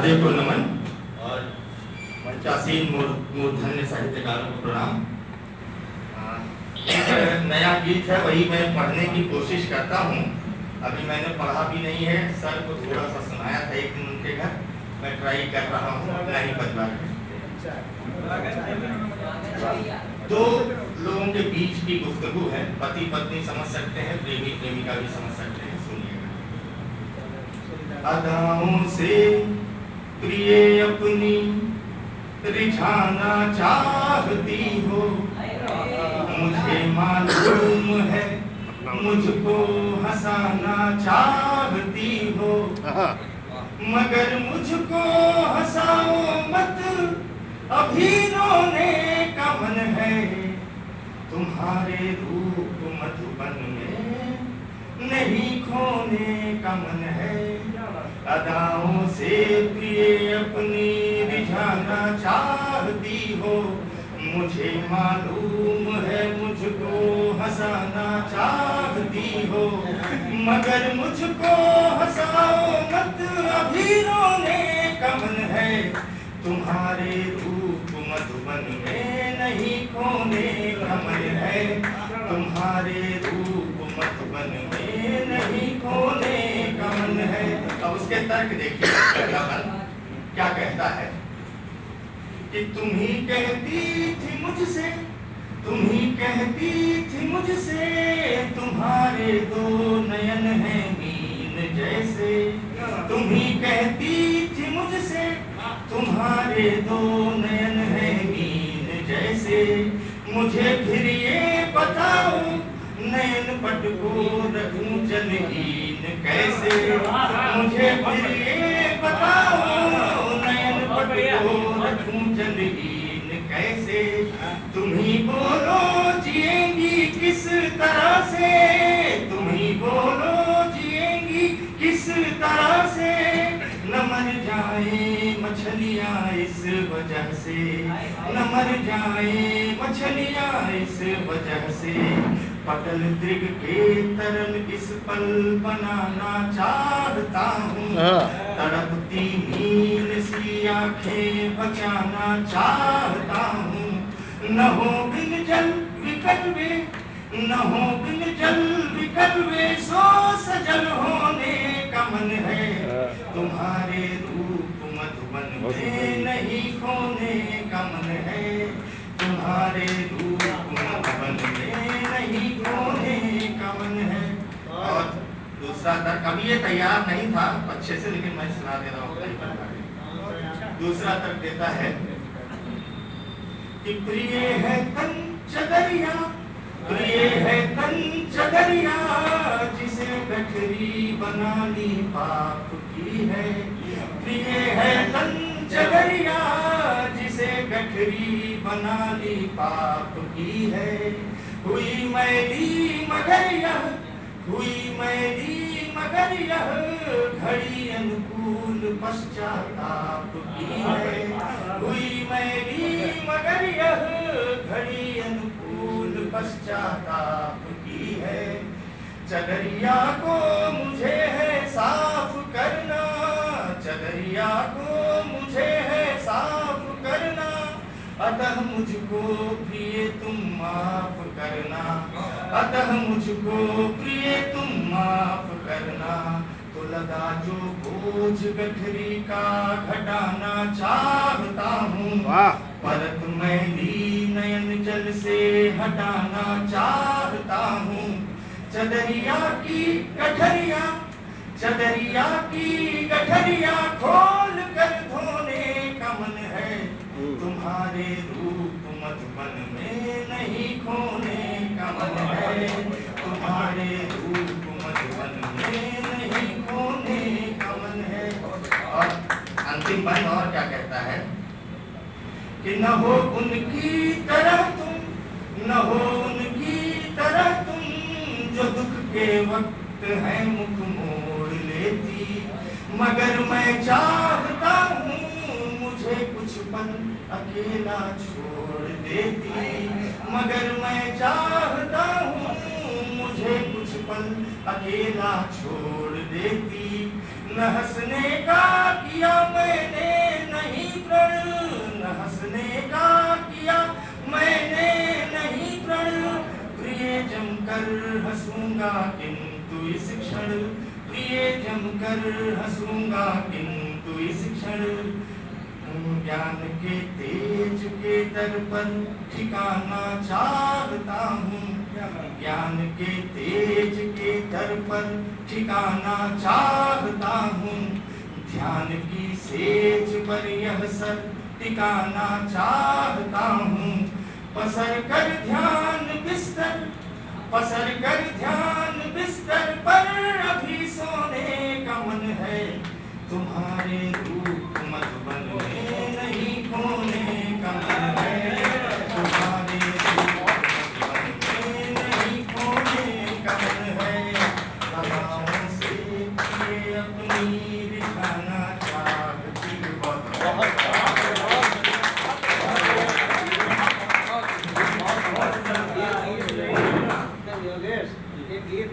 महादेव को नमन और मंचासीन मूर्धन्य साहित्यकारों को प्रणाम। एक नया गीत है, वही मैं पढ़ने की कोशिश करता हूँ। अभी मैंने पढ़ा भी नहीं है, सर को थोड़ा सा सुनाया था एक दिन उनके घर, मैं ट्राई कर रहा हूँ अपना ही परिवार में। दो लोगों के बीच की गुफ्तगू है, पति पत्नी समझ सकते हैं, प्रेमी प्रेमिका भी समझ सकते हैं। सुनिएगा। अदाओं से प्रिय अपनी रिझाना चाहती हो, मुझे मालूम है मुझको हंसाना चाहती हो, मगर मुझको हंसाओ मत, अभी रोने का मन है, तुम्हारे रूप मधुबन में नहीं खोने का मन है। अदाओं से प्रिय अपनी रिझाना चाहती हो, मुझे मालूम है मुझको हंसाना चाहती हो, मगर मुझको हंसाओ मत, अभी रोने का मन है, तुम्हारे रूप मधुबन में नहीं खोने का मन है, तुम्हारे रूप मधुबन में नहीं खोने का मन है। अब उसके तर्क देखिए क्या कहता है कि तुम ही कहती थी मुझसे, तुम ही कहती थी मुझसे, तुम्हारे दो नयन हैं मीन जैसे, तुम ही कहती थी मुझसे, तुम्हारे दो नयन हैं मीन जैसे, मुझे फिर ये बताओ नयन पट को रखूं जलहीन कैसे, मुझे फिर ये बताओ नयन पट को रखूं जलहीन कैसे, तुम ही बोलो जिएंगी किस तरह से, तुम ही बोलो जिएंगी किस तरह से, न मर जाए मछलियाँ इस वजह से, न मर जाए मछलियाँ इस वजह से, पटल त्रिग के तरल इस पल बनाना चाहता हूँ, तड़पती नील सी आँखें बचाना चाहता हूँ, न हो बिन जल विकल्पे, न हो बिन जल विकल्पे, सो सजल होने का मन है, तुम्हारे रूप मधुबन में नहीं खोने का मन है, तुम्हारे रूप मधुबन में नहीं खोने का मन है। और दूसरा तर्क अभी ये तैयार नहीं था अच्छे से, लेकिन मैं सुना दे रहा हूँ। दूसरा तर्क देता है कि प्रिय है तन चदरिया, प्रिय है तन चदरिया, जिसे गठरी बना ली पाप की है, प्रिय है तन चदरिया, जिसे गठरी बना ली पाप की है, हुई मैली मगर यह, हुई मैली मगर यह, घड़ी अनुकूल पश्चाताप की है, हुई मैली मगर यह, घड़ी अनुकूल पश्चाताप की है, चदरिया को मुझे है साफ करना, चदरिया को मुझे है साफ करना, अतः मुझको प्रिय तुम माफ करना, अतः मुझको प्रिय तुम माफ करना, तो लगा जो बोझ गठरी का घटाना चाहता हूँ, परत मैली नयन जल से हटाना चाहता हूँ, चदरिया की गठरिया, चदरिया की गठरिया खोल कर धोने का मन है, तुम्हारे रूप मधुबन में नहीं खोने का मन है, तुम्हारे रूप मधुबन में नहीं खोने का मन है। और अंतिम बंद और क्या कहता है कि न हो उनकी तरह तुम, न हो उनकी तरह तुम, जो दुख के वक्त है मुख मोड़ लेती, मगर मैं चाहता हूँ मुझे कुछ पल अकेला छोड़ देती, मगर मैं चाहता हूँ मुझे कुछ पल अकेला छोड़ देती, न हंसने का किया मैंने जमकर हंसूंगा किंतु इस क्षण, प्रिय जमकर हंसूंगा किंतु इस क्षण। ज्ञान के तेज के दर पर ठिकाना चाहता हूँ, ज्ञान के तेज के दर पर ठिकाना चाहता हूँ। ध्यान की सेज पर यह सर टिकाना चाहता हूँ। पसर कर ध्यान बिस्तर, पसर कर ध्यान बिस्तर पर अभी सोने का मन है। तुम्हारे रूप मधुबन में नहीं खोने का मन है। तुम्हारे रूप मधुबन में नहीं खोने का मन है। कलाओं से ये अपनी दिखाना चाहती योगेश, ये गीत